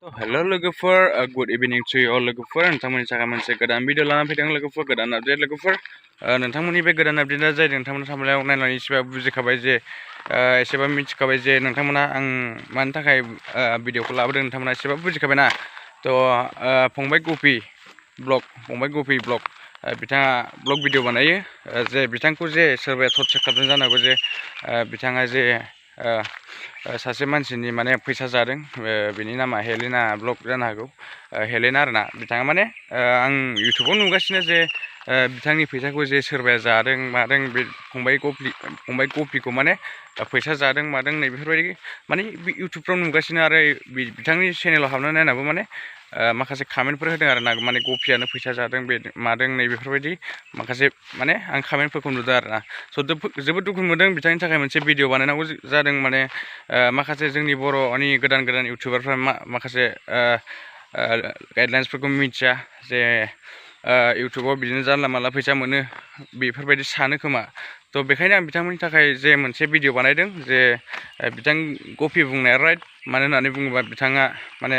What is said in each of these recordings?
हेल' लोगोफोर good evening to all लोगोफोर नोंथांमोननि थाखाय मोनसे गोदान भिडिअ लानानै फैदों लोगोफोर गोदान आपडेट लोगोफोर नोंथांमोननि बे गोदान आपडेटआ जाहैदों नोंथांमोना थांब्लायाव नायनानै एसेबाबो बुजिखाबाय जे एसेबाबो मिथिखाबाय जे नोंथांमोना आं मानि थाखाय भिडिअखौ लाबोदों नोंथांमोना एसेबाबो बुजिखाबायना फंबाय गफि ब्लग बिथाङा ब्लग भिडिअ बानायो जे बिथांखौ जे सोरबाया टर्चार खालामदों जानो हागौ जे बिथाङा जे सासे मानसिनि माने फैसा जादों बिनि नामा हेलेना ब्लग जानो हागौ हेलेना आरोना बिथाङा माने आं इउटुबाव नुगासिनो जे बिथांनि फैसाखौ जे सोरबाया जादों मादों बे फंबाय गफिखौ माने फैसा जादों मादों नै बेफोरबायदि माने इउटुबफ्राव नुगासिनो आरो बिथांनि चेनेलाव हाबनानै नायनाबो माने माखासे कमेन्टफोर होदों आरो ना माने गफियानो फैसा जादों बे मादों नै बेफोरबायदि माखासे माने आं कमेन्टफोरखौ नुदों आरोना जोबोद दुखु मोनदों बिथांनि थाखाय मोनसे भिडिअ बानायनांगौ जादों माने माखासे जोंनि बर'नि गोदान इउटुबारफ्रा माखासे गाइडलाइन्सफोरखौ मिथिया जे इउटुबाव बिदिनो जानला मानला फैसा मोनो बेफोरबायदि सानो खोमा बेखायनो आं बिथांमोननि थाखाय जे मोनसे भिडिअ बानायदों जे बिथां गफि बुंनाया राइट मानो होननानै बुङोबा बिथाङा माने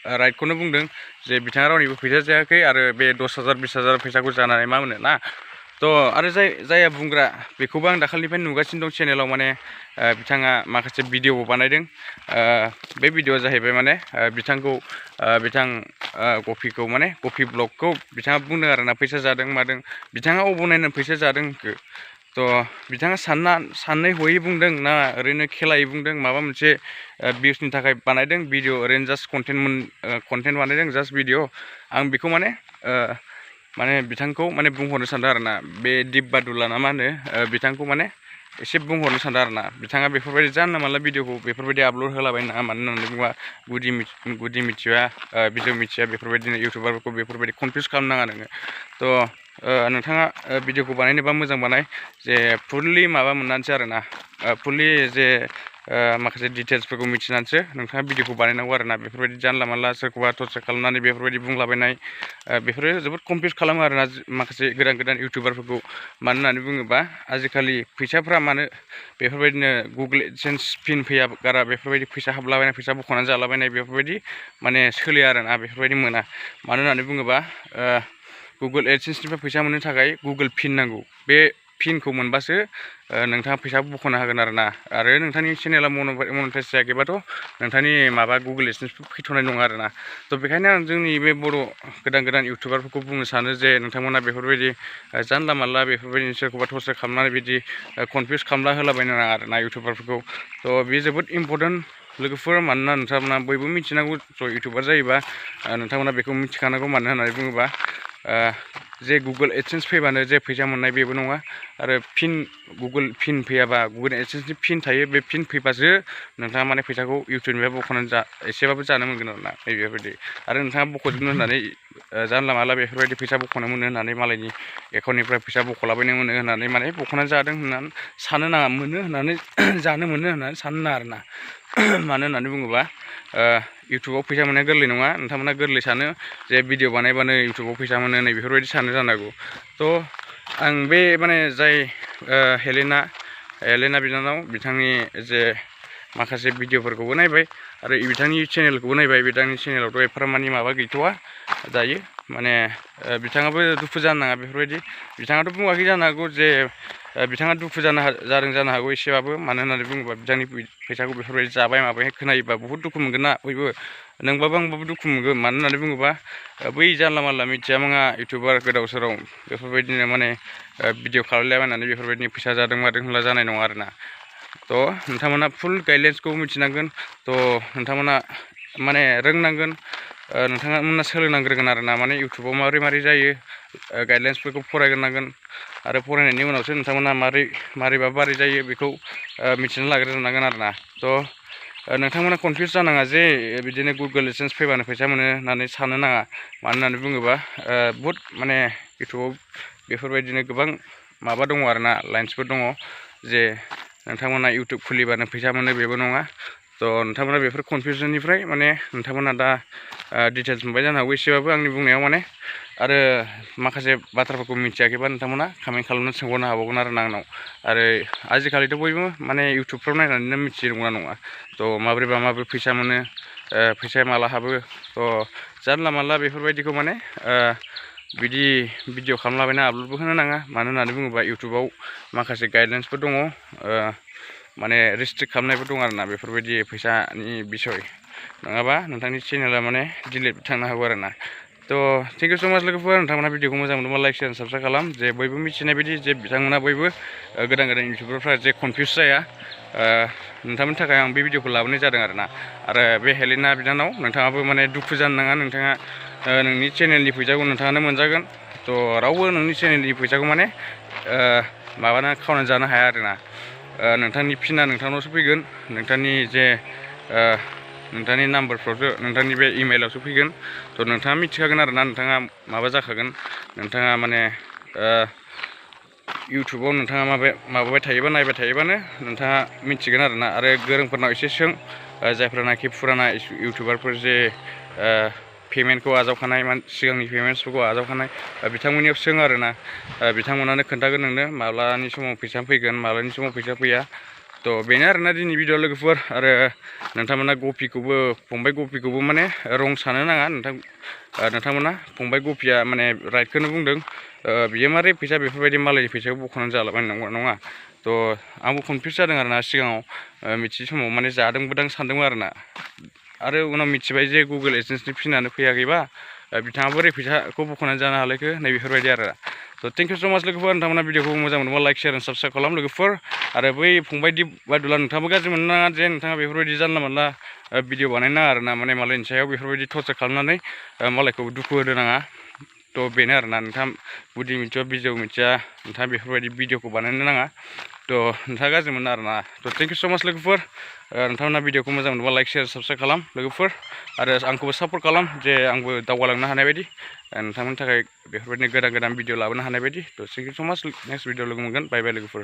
राइटखौनो बुंदों जे बिथाङा रावनिबो फैसा जायाखै आरो बे 10,000 20,000 फैसाखौ जानानै मा मोनो ना आरो जाया बुंग्रा बेखौबो आं दाखालिनिफ्राय नुगासिनो दं चेनेलाव माने बिथाङा माखासे भिडिअबो बानायदों बे भिडिअआ जाहैबाय माने बिथां गफिखौ माने गफि ब्लगखौ बिथाङा बुंदों आरोना फैसा जादों मादों बिथाङा अबाव नायनानै फैसा जादों बिथाङा साननाय हयै बुंदों ना ओरैनो खेलायै बुंदों माबा मोनसे भिउसनि थाखाय बानायदों भिडिअ ओरैनो जास्ट कन्टेन्ट बानायदों जास्ट भिडिअ आं बेखौ माने बिथांखौ माने बुंहरनो सानदों आरोना बे दिब्बादुल्ला ना मा होनो बिथांखौ माने एसे बुंहरनो सानदों आरोना बिथाङा बेफोरबायदि जानला मानला भिडिअखौ बेफोरबायदि आपल'ड होलाबायनाङा मानो होननानै बुङोबा गुदि मिथिया भिडिअ मिथिया बेफोरबायदिनो इउटुबारफोरखौ बेफोरबायदि कनफिउस खालामनाङा नोङो नोंथाङा भिडिअखौ बानायनोबा मोजां बानाय जे फुललि माबा मोननानैसो आरोना फुललि जे माखासे डिटेल्सफोरखौ मिथिनानैसो नोंथाङा भिडिअखौ बानायनांगौ आरोना बेफोरबायदि जानला मानला सोरखौबा टर्चार खालामनानै बेफोरबायदि बुंलाबायनाय बेफोरो जोबोद कनफिउस खालामो आरोना माखासे गोदान इउटुबारफोरखौ मानो होननानै बुङोबा आजिखालि फैसाफ्रा मानो बेफोरबायदिनो गुगोल एडसेन्स पिन फैया गारा बेफोरबायदि फैसा हाबलाबायनाय फैसा बख'नानै जालाबायनाय बेफोरबायदि माने सोलिया आरोना बेफोरबायदि मोना मानो होननानै बुङोबा गुगोल एडसेन्सनिफ्राय फैसा मोननो थाखाय गुगोल पिन नांगौ बे पिनखौ मोनबासो नोंथाङा फैसा बख'नो हागोन आरो नोंथांनि चेनेला मनेटाइज जायाखैबाथ' नोंथांनि माबा गुगोल एडसेन्स फैथ'नाय नङा आरोना बेखायनो आं जोंनि बे बर' गोदान इउटुबारफोरखौ बुंनो सानो जे नोंथांमोना बेफोरबायदि जानला मानला बेफोरबायदि सोरखौबा टर्चार खालामनानै बिदि कनफिउस खालामना होलाबायनो नाङा आरोना इउटुबारफोरखौ बेयो जोबोद इम्परटेन्ट लोगोफोर मानोना नोंथांमोना बयबो मिथिनांगौ इउटुबार जायोबा नोंथांमोना बेखौ मिथिखानांगौ मानो होननानै बुङोबा जे गुगोल एडसेन्स फैबानो जे फैसा मोननाय बेबो नङा आरो गुगोल पिन फैयाबा गुगोल एडसेन्सनि पिन थायो बे पिन फैबासो नोंथाङा माने फैसाखौ इउटुबनिफ्राय बख'नानै एसेबाबो जानो मोनगोन आरोना बेफोरबायदि आरो नोंथाङा बख'जोबनो होननानै जानला मानला बेफोरबायदि फैसा बख'नो मोनो होननानै मालायनि एकाउन्टनिफ्राय फैसा बख'लाबायनो मोनो होननानै माने बख'नानै जादों होननानै साननो नाङा मोनो होननानै जानो मोनो होननानै साननो नाङा आरोना मानो होननानै बुङोबा इउटुबाव फैसा मोननाया गोरलै नङा नोंथांमोना गोरलै सानो जे भिडिअ बानायबानो इउटुबाव फैसा मोनो नै बेफोरबायदि सानो जानांगौ आं बे माने जाय हेलेना बिनानाव बिथांनि जे माखासे भिडिअफोरखौबो नायबाय आरो बिथांनि चेनेलखौबो नायबाय बिथांनि चेनेलावथ' एफाराबमानि माबा गैथ'वा दायो माने बिथाङाबो दुखु जानो नाङा बेफोरबायदि बिथाङाथ' बुङाखै जानो हागौ जे बिथाङा दुखु जादों जानो हागौ एसेबाबो मानो होननानै बुङोबा बिथांनि फैसाखौ बेफोरबायदि जाबाय माबाय खोनायोबा बुहुद दुखु मोनगोन ना बयबो नोंबाबो आंबाबो दुखु मोनगोन मानो होननानै बुङोबा बै जानला मानला मिथिया मुङा इउटुबार गोदाव सोराव बेफोरबायदिनो माने भिडिअ खालामलायबायनानै बेफोरबायदिनो फैसा जादों मादों होनला जानाय नङा आरोना नोंथांमोना फुल गाइडलाइन्सखौ मिथिनांगोन नोंथांमोना माने रोंनांगोन नोंथांमोना सोलोंनांग्रोगोन आरोना माने इउटुबाव माबोरै जायो गाइडलाइन्सफोरखौ फरायग्रोनांगोन आरो फरायनायनि उनावसो नोंथांमोना मारै जायो बेखौ मिथिना लाग्रोनांगोन आरोना नोंथांमोना कनफिउस जानाङा जे बिदिनो गुगोल एडसेन्स फैबानो फैसा मोनो होननानै साननो नाङा मानो होननानै बुङोबा बहुद माने इउटुबाव बेफोरबायदिनो गोबां माबा दङ आरोना लाइन्सफोर दङ जे नोंथांमोना इउटुब खुलिबानो फैसा मोनो बेबो नङा नोंथांमोना बेफोर कनफिउसननिफ्राय माने नोंथांमोना दा डिटेल्स मोनबाय जानो हागौ एसेबाबो आंनि बुंनायाव माने आरो माखासे बाथ्राफोरखौ मिथियाखैबा नोंथांमोना कमेन्ट खालामनानै सोंहरनो हाबावगोन आरोना आंनाव आरो आजिखालिथ' बयबो माने इउटुबफ्राव नायनानैनो मिथियो नंगौना नङा माबोरै फैसा मोनो फैसाया माला हाबो थ' जानला मानला बेफोरबायदिखौ माने बिदि भिडिअ खालामलाबायना आपल'डबो होनो नाङा मानो होननानै बुङोबा इउटुबाव माखासे गाइडलाइन्सफोर दङ माने रेस्ट्रिक्ट खालामनायबो दं आरोना बेफोरबायदि फैसानि बिसय नङाबा नोंथांनि चेनेला माने डिलिट थांनो हागौ आरोना थ' थेंक इउ स' माच लोगोफोर नोंथांमोना भिडिअखौ मोजां मोनोबा लाइक शेयार साबस्क्राइब खालाम जे बयबो मिथिनाय बायदि जे बिथांमोना बयबो गोदान गोदान इउटुबारफ्रा जे कनफिउस जाया नोंथांमोननि थाखाय आं बे भिडिअखौ लाबोनाय जादों आरोना आरो बे हेलेना बिनानाव नोंथाङाबो माने दुखु जानो नाङा नोंथाङा नोंनि चेनेलनि फैसाखौ नोंथाङानो मोनजागोन थ' रावबो नोंनि चेनेलनि फैसाखौ माने माबाना खावनानै जानो हाया आरोना नोंथांनि पिना नोंथांनावसो फैगोन नोंथांनि जे नोंथांनि नाम्बारफ्रावसो नोंथांनि बे इमेलावसो फैगोन थ' नोंथाङा मिथिखागोन आरोना नोंथाङा माबा जाखागोन नोंथाङा माने इउटुबाव नोंथाङा माबाबाय थायोबा नायबाय थायोबानो नोंथाङा मिथिगोन आरोना आरो गोरोंफोरनाव एसे सों जायफ्रानाखि फुराना इउटुबारफोर जे पेमेन्टखौ आजावखानाय सिगांनि पेमेन्टसफोरखौ आजावखानाय बिथांमोननियाव सों आरोना बिथांमोनानो खोन्थागोन नोंनो माब्लानि समाव फैसा फैगोन माब्लानि समाव फैसा फैया थ' बेनो आरोना दिनै भिडिअ लोगोफोर आरो नोंथांमोना फंबाय गपिखौबो माने रं सानो नाङा नोंथांमोना फंबाय गपिया माने राइटखौनो बुंदों बियो मारै फैसा बेफोरबायदि मालायनि फैसाखौ बख'नानै जालाबायनो नङा थ' आंबो कनफिउस जादों आरोना सिगाङाव मिथियै समाव माने जादोंबोदां सानदोंमोन आरोना आरो उनाव मिथिबाय जे गुगोल एडसेन्सनि पिनानो फैयाखैबा बिथाङा बोरै फैसाखौ बख'नानै जानो हालायखो नै बेफोरबायदि आरो थ' थेंक इउ स' माच लोगोफोर नोंथांमोना भिडिअखौ मोजां मोनोबा लाइक शेयार साबस्क्राइब खालाम लोगोफोर आरो बै फंबाय बादुला नोंथाङाबो गाज्रि मोननो नाङा जे नोंथाङा बेफोरबायदि जानला मानला भिडिअ बानायनो नाङा आरोना माने मालायनि सायाव बेफोरबायदि टर्चार खालामनानै मालायखौ दुखु होनो नाङा थ' बेनो आरोना नोंथाङा गुदि मिथिया बिजौ मिथिया नोंथाङा बेफोरबायदि भिडिअखौ बानायनो नाङा थ' नोंथाङा गाज्रि मोनो आरोना थ' थेंक इउ स' माच लोगोफोर नोंथांमोना भिडिअखौ मोजां मोनोबा लाइक शेयार साबस्क्राइब खालाम लोगोफोर आरो आंखौबो सापर्ट खालाम जे आंबो दावगालांनो हानाय बायदि नोंथांमोननि थाखाय बेफोरबायदिनो गोदान गोदान भिडिअ लाबोनो हानाय बायदि थ' थेंक इउ स' माच नेक्स्ट भिडिअ लोगो मोनगोन बाय बाय लोगोफोर